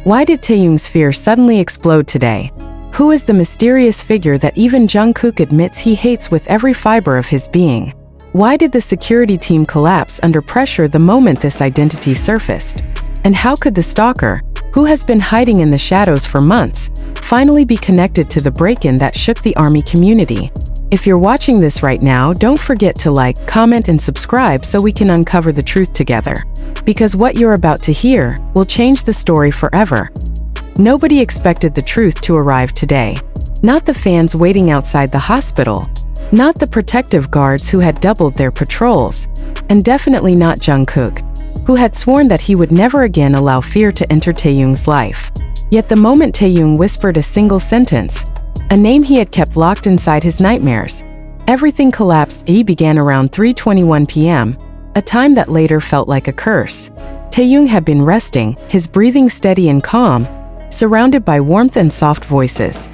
Why did Taehyung's fear suddenly explode today? Who is the mysterious figure that even Jungkook admits he hates with every fiber of his being? Why did the security team collapse under pressure the moment this identity surfaced? And how could the stalker, who has been hiding in the shadows for months, finally be connected to the break-in that shook the ARMY community? If you're watching this right now, don't forget to like, comment, and subscribe so we can uncover the truth together. Because what you're about to hear will change the story forever. Nobody expected the truth to arrive today. Not the fans waiting outside the hospital. Not the protective guards who had doubled their patrols. And definitely not Jungkook, who had sworn that he would never again allow fear to enter Taehyung's life. Yet the moment Taehyung whispered a single sentence, a name he had kept locked inside his nightmares, everything collapsed. He began around 3:21 p.m., a time that later felt like a curse. Taehyung had been resting, his breathing steady and calm, surrounded by warmth and soft voices.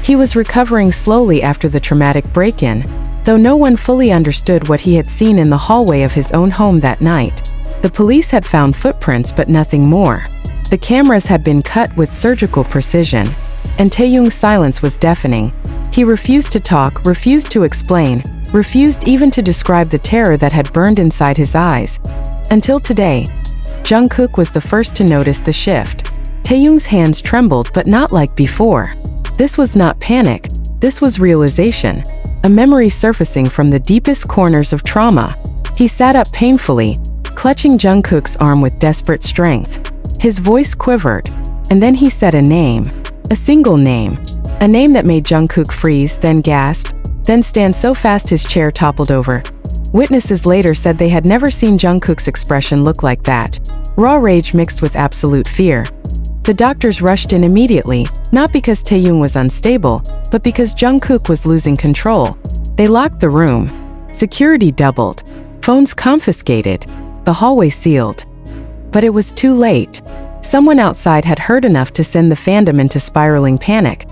He was recovering slowly after the traumatic break-in, though no one fully understood what he had seen in the hallway of his own home that night. The police had found footprints but nothing more. The cameras had been cut with surgical precision, and Taehyung's silence was deafening. He refused to talk, refused to explain, refused even to describe the terror that had burned inside his eyes. Until today, Jungkook was the first to notice the shift. Taehyung's hands trembled, but not like before. This was not panic, this was realization, a memory surfacing from the deepest corners of trauma. He sat up painfully, clutching Jungkook's arm with desperate strength. His voice quivered, and then he said a name. A single name. A name that made Jungkook freeze, then gasp, then stand so fast his chair toppled over. Witnesses later said they had never seen Jungkook's expression look like that. Raw rage mixed with absolute fear. The doctors rushed in immediately, not because Taehyung was unstable, but because Jungkook was losing control. They locked the room. Security doubled. Phones confiscated. The hallway sealed. But it was too late. Someone outside had heard enough to send the fandom into spiraling panic.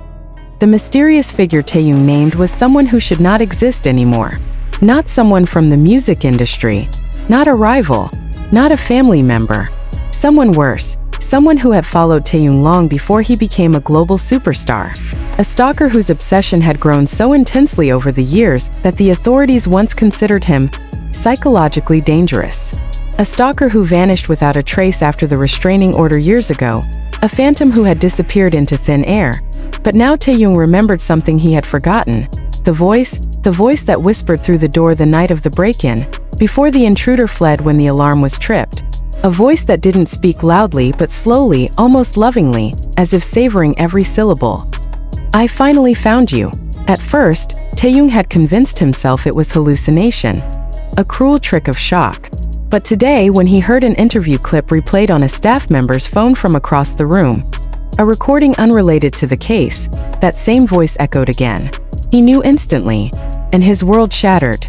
The mysterious figure Taehyung named was someone who should not exist anymore. Not someone from the music industry. Not a rival. Not a family member. Someone worse. Someone who had followed Taehyung long before he became a global superstar. A stalker whose obsession had grown so intensely over the years that the authorities once considered him psychologically dangerous. A stalker who vanished without a trace after the restraining order years ago. A phantom who had disappeared into thin air. But now Taehyung remembered something he had forgotten. The voice that whispered through the door the night of the break-in, before the intruder fled when the alarm was tripped. A voice that didn't speak loudly but slowly, almost lovingly, as if savoring every syllable. "I finally found you." At first, Taehyung had convinced himself it was hallucination. A cruel trick of shock. But today, when he heard an interview clip replayed on a staff member's phone from across the room, a recording unrelated to the case, that same voice echoed again. He knew instantly, and his world shattered.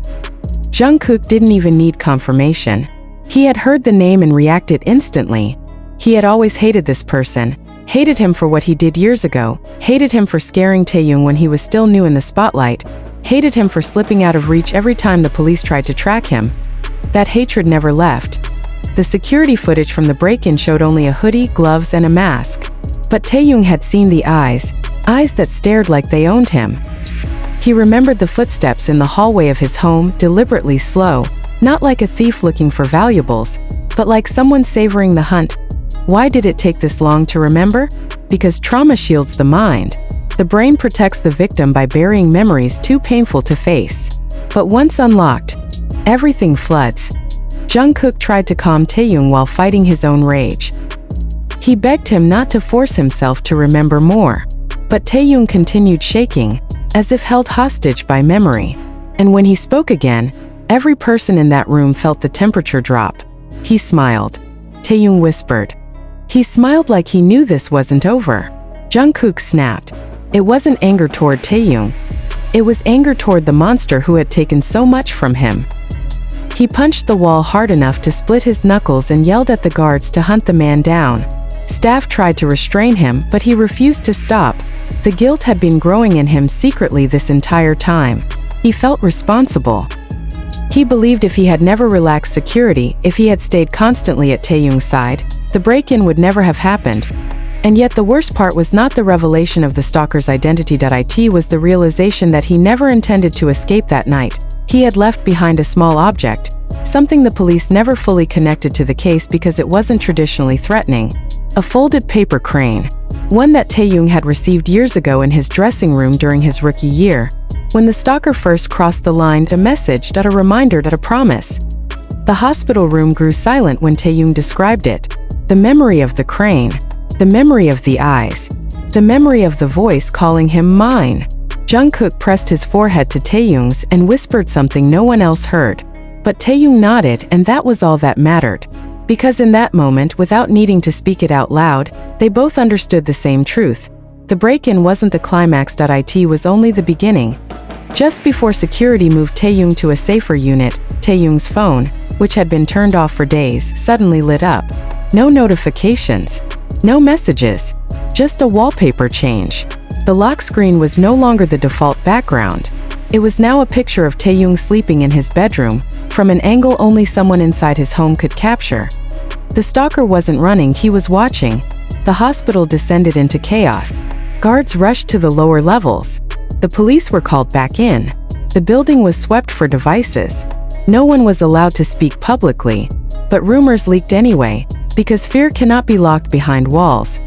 Jungkook didn't even need confirmation. He had heard the name and reacted instantly. He had always hated this person, hated him for what he did years ago, hated him for scaring Taehyung when he was still new in the spotlight, hated him for slipping out of reach every time the police tried to track him. That hatred never left. The security footage from the break-in showed only a hoodie, gloves, and a mask. But Taehyung had seen the eyes that stared like they owned him. He remembered the footsteps in the hallway of his home, deliberately slow, not like a thief looking for valuables, but like someone savoring the hunt. Why did it take this long to remember? Because trauma shields the mind. The brain protects the victim by burying memories too painful to face. But once unlocked, everything floods. Jungkook tried to calm Taehyung while fighting his own rage. He begged him not to force himself to remember more. But Taehyung continued shaking, as if held hostage by memory. And when he spoke again, every person in that room felt the temperature drop. He smiled. Taehyung whispered. He smiled like he knew this wasn't over. Jungkook snapped. It wasn't anger toward Taehyung. It was anger toward the monster who had taken so much from him. He punched the wall hard enough to split his knuckles and yelled at the guards to hunt the man down. Staff tried to restrain him, but he refused to stop. The guilt had been growing in him secretly this entire time. He felt responsible. He believed if he had never relaxed security, if he had stayed constantly at Taehyung's side, the break-in would never have happened. And yet the worst part was not the revelation of the stalker's identity. It was the realization that he never intended to escape that night. He had left behind a small object, something the police never fully connected to the case because it wasn't traditionally threatening. A folded paper crane. One that Taehyung had received years ago in his dressing room during his rookie year. When the stalker first crossed the line, a message, a reminder, a promise. The hospital room grew silent when Taehyung described it. The memory of the crane. The memory of the eyes. The memory of the voice calling him mine. Jungkook pressed his forehead to Taehyung's and whispered something no one else heard. But Taehyung nodded, and that was all that mattered. Because in that moment, without needing to speak it out loud, they both understood the same truth. The break-in wasn't the climax. It was only the beginning. Just before security moved Taehyung to a safer unit, Taehyung's phone, which had been turned off for days, suddenly lit up. No notifications. No messages. Just a wallpaper change. The lock screen was no longer the default background. It was now a picture of Taehyung sleeping in his bedroom, from an angle only someone inside his home could capture. The stalker wasn't running, he was watching. The hospital descended into chaos. Guards rushed to the lower levels. The police were called back in. The building was swept for devices. No one was allowed to speak publicly. But rumors leaked anyway, because fear cannot be locked behind walls.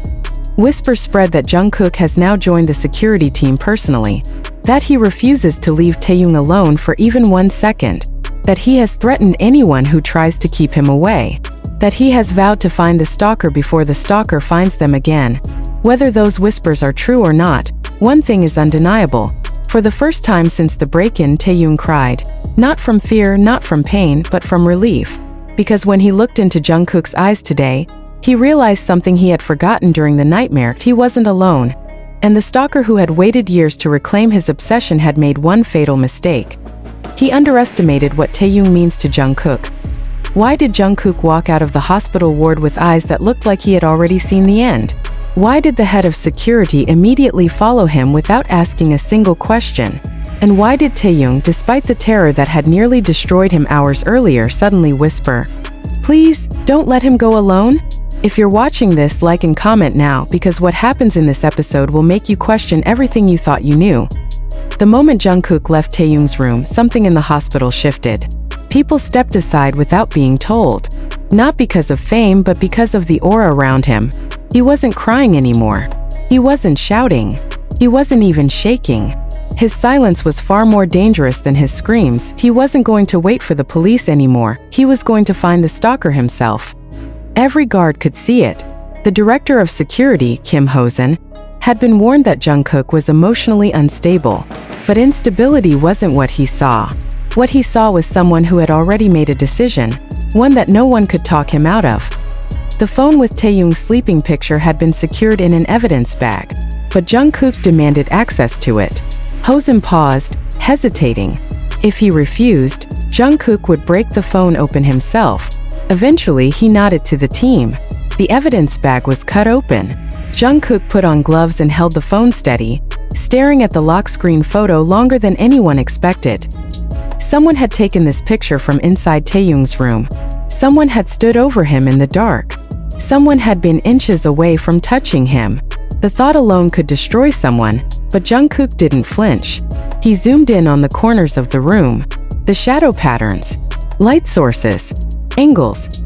Whispers spread that Jungkook has now joined the security team personally, that he refuses to leave Taehyung alone for even 1 second, that he has threatened anyone who tries to keep him away, that he has vowed to find the stalker before the stalker finds them again. Whether those whispers are true or not, one thing is undeniable. For the first time since the break-in, Taehyung cried. Not from fear, not from pain, but from relief. Because when he looked into Jungkook's eyes today, he realized something he had forgotten during the nightmare. He wasn't alone. And the stalker who had waited years to reclaim his obsession had made one fatal mistake. He underestimated what Taehyung means to Jungkook. Why did Jungkook walk out of the hospital ward with eyes that looked like he had already seen the end? Why did the head of security immediately follow him without asking a single question? And why did Taehyung, despite the terror that had nearly destroyed him hours earlier, suddenly whisper, "Please, don't let him go alone"? If you're watching this, like and comment now, because what happens in this episode will make you question everything you thought you knew. The moment Jungkook left Taehyung's room, something in the hospital shifted. People stepped aside without being told. Not because of fame, but because of the aura around him. He wasn't crying anymore. He wasn't shouting. He wasn't even shaking. His silence was far more dangerous than his screams. He wasn't going to wait for the police anymore. He was going to find the stalker himself. Every guard could see it. The director of security, Kim Hosen, had been warned that Jungkook was emotionally unstable. But instability wasn't what he saw. What he saw was someone who had already made a decision, one that no one could talk him out of. The phone with Taehyung's sleeping picture had been secured in an evidence bag, but Jungkook demanded access to it. Hosen paused, hesitating. If he refused, Jungkook would break the phone open himself. Eventually, he nodded to the team. The evidence bag was cut open. Jungkook put on gloves and held the phone steady, staring at the lock screen photo longer than anyone expected. Someone had taken this picture from inside Taehyung's room. Someone had stood over him in the dark. Someone had been inches away from touching him. The thought alone could destroy someone, but Jungkook didn't flinch. He zoomed in on the corners of the room. The shadow patterns, light sources, angles.